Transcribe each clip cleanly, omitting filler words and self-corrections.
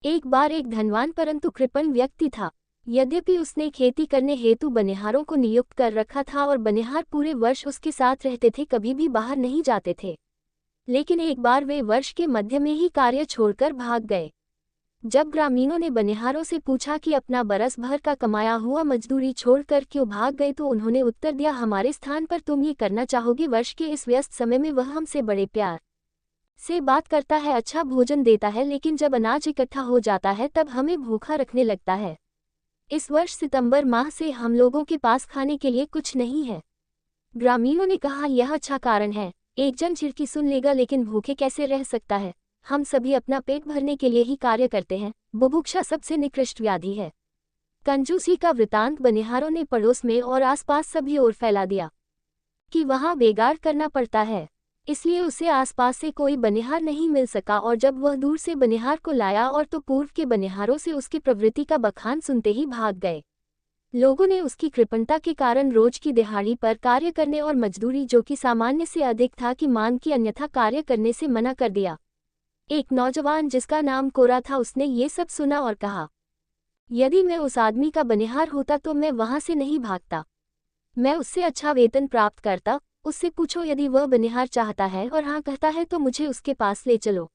एक बार एक धनवान परंतु कृपण व्यक्ति था। यद्यपि उसने खेती करने हेतु बनिहारों को नियुक्त कर रखा था और बनिहार पूरे वर्ष उसके साथ रहते थे, कभी भी बाहर नहीं जाते थे। लेकिन एक बार वे वर्ष के मध्य में ही कार्य छोड़कर भाग गए। जब ग्रामीणों ने बनिहारों से पूछा कि अपना बरस भर का कमाया हुआ मजदूरी छोड़कर क्यों भाग गए, तो उन्होंने उत्तर दिया, हमारे स्थान पर तुम ये करना चाहोगे। वर्ष के इस व्यस्त समय में वह हमसे बड़े प्यार से बात करता है, अच्छा भोजन देता है, लेकिन जब अनाज इकट्ठा हो जाता है तब हमें भूखा रखने लगता है। इस वर्ष सितंबर माह से हम लोगों के पास खाने के लिए कुछ नहीं है। ग्रामीणों ने कहा, यह अच्छा कारण है। एक जन झिड़की सुन लेगा, लेकिन भूखे कैसे रह सकता है। हम सभी अपना पेट भरने के लिए ही कार्य करते हैं। बुभुक्षा सबसे निकृष्ट व्याधि है। कंजूसी का वृतांत बनिहारों ने पड़ोस में और आसपास सभी ओर फैला दिया कि वहां बेगार करना पड़ता है, इसलिए उसे आसपास से कोई बनिहार नहीं मिल सका। और जब वह दूर से बनिहार को लाया और तो पूर्व के बनिहारों से उसकी प्रवृत्ति का बखान सुनते ही भाग गए। लोगों ने उसकी कृपणता के कारण रोज की दिहाड़ी पर कार्य करने और मजदूरी जो कि सामान्य से अधिक था की मांग की, अन्यथा कार्य करने से मना कर दिया। एक नौजवान जिसका नाम कोरा था, उसने ये सब सुना और कहा, यदि मैं उस आदमी का बनिहार होता तो मैं वहां से नहीं भागता। मैं उससे अच्छा वेतन प्राप्त करता। उससे पूछो, यदि वह बनिहार चाहता है और हाँ कहता है तो मुझे उसके पास ले चलो।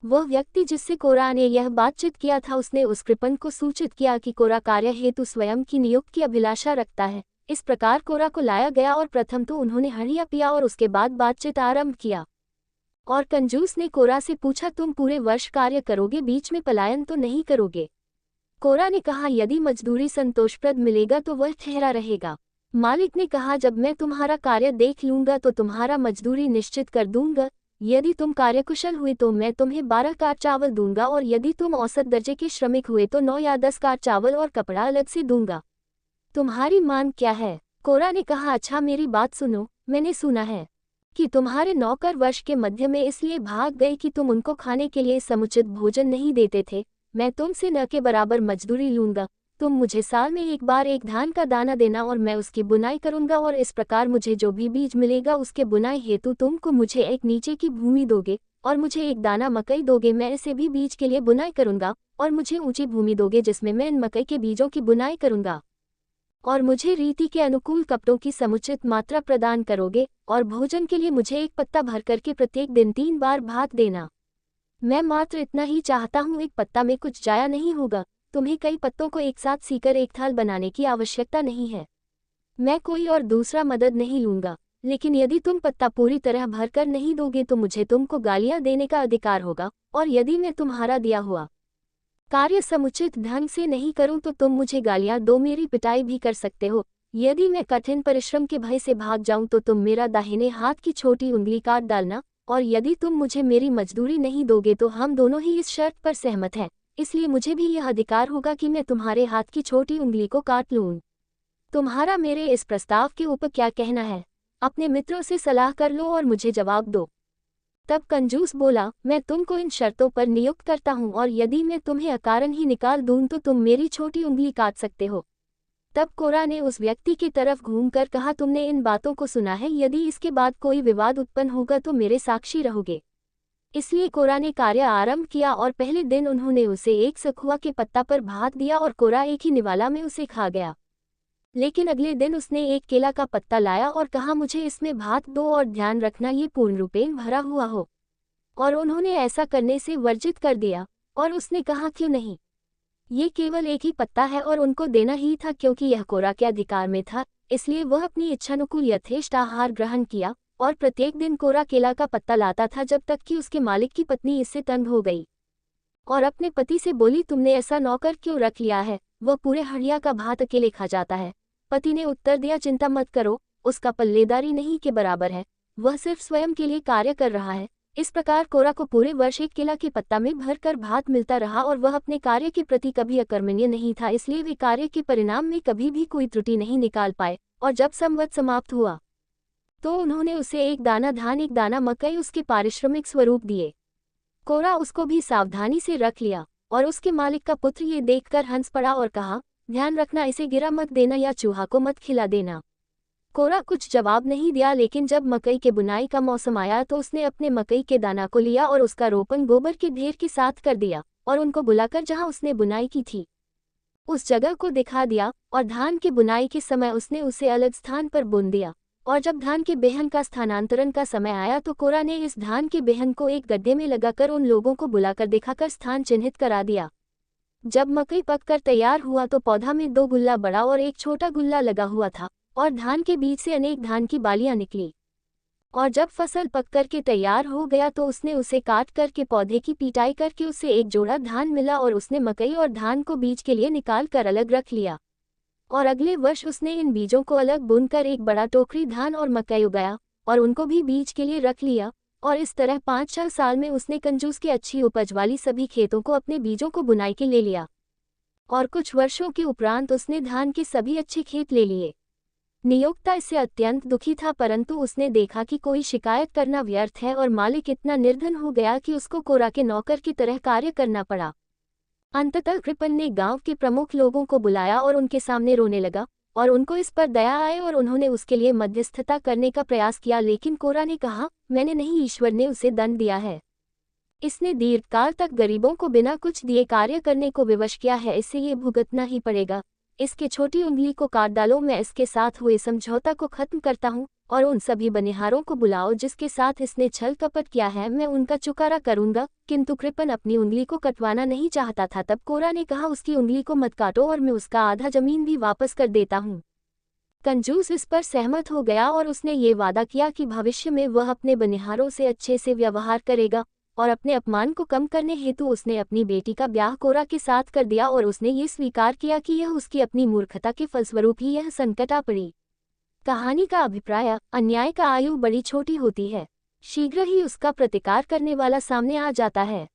वह व्यक्ति जिससे कोरा ने यह बातचीत किया था, उसने उस कृपण को सूचित किया कि कोरा कार्य हेतु स्वयं की नियुक्ति की अभिलाषा रखता है। इस प्रकार कोरा को लाया गया और प्रथम तो उन्होंने हड़िया पिया और उसके बाद बातचीत आरंभ किया। और कंजूस ने कोरा से पूछा, तुम पूरे वर्ष कार्य करोगे, बीच में पलायन तो नहीं करोगे? कोरा ने कहा, यदि मजदूरी संतोषप्रद मिलेगा तो वह ठहरा रहेगा। मालिक ने कहा, जब मैं तुम्हारा कार्य देख लूंगा तो तुम्हारा मजदूरी निश्चित कर दूंगा। यदि तुम कार्यकुशल हुए तो मैं तुम्हें 12 कार चावल दूंगा, और यदि तुम औसत दर्जे के श्रमिक हुए तो 9 या 10 कार चावल और कपड़ा अलग से दूंगा। तुम्हारी मांग क्या है? कोरा ने कहा, अच्छा मेरी बात सुनो। मैंने सुना है कि तुम्हारे नौकर वर्ष के मध्य में इसलिए भाग गए कि तुम उनको खाने के लिए समुचित भोजन नहीं देते थे। मैं तुमसे न के बराबर मजदूरी लूंगा। तुम मुझे साल में एक बार एक धान का दाना देना और मैं उसकी बुनाई करूंगा, और इस प्रकार मुझे जो भी बीज मिलेगा उसके बुनाई हेतु तुमको मुझे एक नीचे की भूमि दोगे, और मुझे एक दाना मकई दोगे। मैं इसे भी बीज के लिए बुनाई करूंगा, और मुझे ऊंची भूमि दोगे जिसमें मैं इन मकई के बीजों की बुनाई करूंगा। और मुझे रीति के अनुकूल कपड़ों की समुचित मात्रा प्रदान करोगे, और भोजन के लिए मुझे एक पत्ता भर करके प्रत्येक दिन 3 बार भात देना। मैं मात्र इतना ही चाहता हूँ, एक पत्ता में कुछ जाया नहीं होगा। तुम्हें कई पत्तों को एक साथ सीकर एक थाल बनाने की आवश्यकता नहीं है। मैं कोई और दूसरा मदद नहीं लूंगा, लेकिन यदि तुम पत्ता पूरी तरह भरकर नहीं दोगे तो मुझे तुमको गालियां देने का अधिकार होगा, और यदि मैं तुम्हारा दिया हुआ कार्य समुचित ढंग से नहीं करूं तो तुम मुझे गालियां दो, मेरी पिटाई भी कर सकते हो। यदि मैं कठिन परिश्रम के भय से भाग जाऊं तो तुम मेरा दाहिने हाथ की छोटी उंगली काट डालना, और यदि तुम मुझे मेरी मजदूरी नहीं दोगे तो हम दोनों ही इस शर्त पर सहमत हैं, इसलिए मुझे भी यह अधिकार होगा कि मैं तुम्हारे हाथ की छोटी उंगली को काट लूं। तुम्हारा मेरे इस प्रस्ताव के ऊपर क्या कहना है? अपने मित्रों से सलाह कर लो और मुझे जवाब दो। तब कंजूस बोला, मैं तुमको इन शर्तों पर नियुक्त करता हूं, और यदि मैं तुम्हें अकारण ही निकाल दूं तो तुम मेरी छोटी उंगली काट सकते हो। तब कोरा ने उस व्यक्ति की तरफ घूमकर कहा, तुमने इन बातों को सुना है, यदि इसके बाद कोई विवाद उत्पन्न होगा तो मेरे साक्षी रहोगे। इसलिए कोरा ने कार्य आरंभ किया, और पहले दिन उन्होंने उसे एक सखुआ के पत्ता पर भात दिया और कोरा एक ही निवाला में उसे खा गया। लेकिन अगले दिन उसने एक केला का पत्ता लाया और कहा, मुझे इसमें भात दो, और ध्यान रखना ये पूर्ण रूपेण भरा हुआ हो। और उन्होंने ऐसा करने से वर्जित कर दिया, और उसने कहा, क्यों नहीं, ये केवल एक ही पत्ता है और उनको देना ही था, क्योंकि यह कोरा के अधिकार में था। इसलिए वह अपनी इच्छानुकूल यथेष्ट आहार ग्रहण किया, और प्रत्येक दिन कोरा केला का पत्ता लाता था, जब तक कि उसके मालिक की पत्नी इससे तंग हो गई और अपने पति से बोली, तुमने ऐसा नौकर क्यों रख लिया है, वह पूरे हड़िया का भात अकेले खा जाता है। पति ने उत्तर दिया, चिंता मत करो, उसका पल्लेदारी नहीं के बराबर है, वह सिर्फ स्वयं के लिए कार्य कर रहा है। इस प्रकार कोरा को पूरे वर्ष एक केला के पत्ता में भरकर भात मिलता रहा, और वह अपने कार्य के प्रति कभी अकर्मण्य नहीं था, इसलिए वे कार्य के परिणाम में कभी भी कोई त्रुटि नहीं निकाल पाए। और जब संवत समाप्त हुआ तो उन्होंने उसे एक दाना धान एक दाना मकई उसके पारिश्रमिक स्वरूप दिए। कोरा उसको भी सावधानी से रख लिया, और उसके मालिक का पुत्र ये देखकर हंस पड़ा और कहा, ध्यान रखना, इसे गिरा मत देना या चूहा को मत खिला देना। कोरा कुछ जवाब नहीं दिया, लेकिन जब मकई के बुनाई का मौसम आया तो उसने अपने मकई के दाना को लिया और उसका रोपण गोबर के ढेर के साथ कर दिया, और उनको बुलाकर जहां उसने बुनाई की थी उस जगह को दिखा दिया, और धान की बुनाई के समय उसने उसे अलग स्थान पर बुन दिया। और जब धान के बेहन का स्थानांतरण का समय आया तो कोरा ने इस धान के बेहन को एक गड्ढे में लगाकर उन लोगों को बुलाकर दिखाकर स्थान चिन्हित करा दिया। जब मकई पककर तैयार हुआ तो पौधा में 2 गुल्ला बड़ा और एक छोटा गुल्ला लगा हुआ था, और धान के बीच से अनेक धान की बालियां निकली। और जब फसल पककर के तैयार हो गया तो उसने उसे काट करके पौधे की पिटाई करके उससे एक जोड़ा धान मिला, और उसने मकई और धान को बीज के लिए निकाल कर अलग रख लिया। और अगले वर्ष उसने इन बीजों को अलग बुनकर एक बड़ा टोकरी धान और मकई उगाया, और उनको भी बीज के लिए रख लिया। और इस तरह 5-6 साल में उसने कंजूस के अच्छी उपज वाली सभी खेतों को अपने बीजों को बुनाई के ले लिया। और कुछ वर्षों के उपरांत उसने धान के सभी अच्छे खेत ले लिए। नियोक्ता इससे अत्यंत दुखी था, परंतु उसने देखा कि कोई शिकायत करना व्यर्थ है और मालिक इतना निर्धन हो गया कि उसको कोरा के नौकर की तरह कार्य करना पड़ा। अंततः कृपन ने गांव के प्रमुख लोगों को बुलाया और उनके सामने रोने लगा, और उनको इस पर दया आए और उन्होंने उसके लिए मध्यस्थता करने का प्रयास किया। लेकिन कोरा ने कहा, मैंने नहीं, ईश्वर ने उसे दंड दिया है। इसने दीर्घकाल तक गरीबों को बिना कुछ दिए कार्य करने को विवश किया है, इससे ये भुगतना ही पड़ेगा। इसके छोटी उंगली को काट डालो, मैं इसके साथ हुए समझौता को खत्म करता हूँ, और उन सभी बनिहारों को बुलाओ जिसके साथ इसने छल कपट किया है, मैं उनका चुकारा करूंगा। किंतु कृपन अपनी उंगली को कटवाना नहीं चाहता था। तब कोरा ने कहा, उसकी उंगली को मत काटो और मैं उसका आधा जमीन भी वापस कर देता हूँ। कंजूस इस पर सहमत हो गया और उसने ये वादा किया कि भविष्य में वह अपने बनिहारों से अच्छे से व्यवहार करेगा। और अपने अपमान को कम करने हेतु उसने अपनी बेटी का ब्याह कोरा के साथ कर दिया, और उसने ये स्वीकार किया कि यह उसकी अपनी मूर्खता के फलस्वरूप ही यह संकट आ पड़ी। कहानी का अभिप्राय, अन्याय का आयु बड़ी छोटी होती है, शीघ्र ही उसका प्रतिकार करने वाला सामने आ जाता है।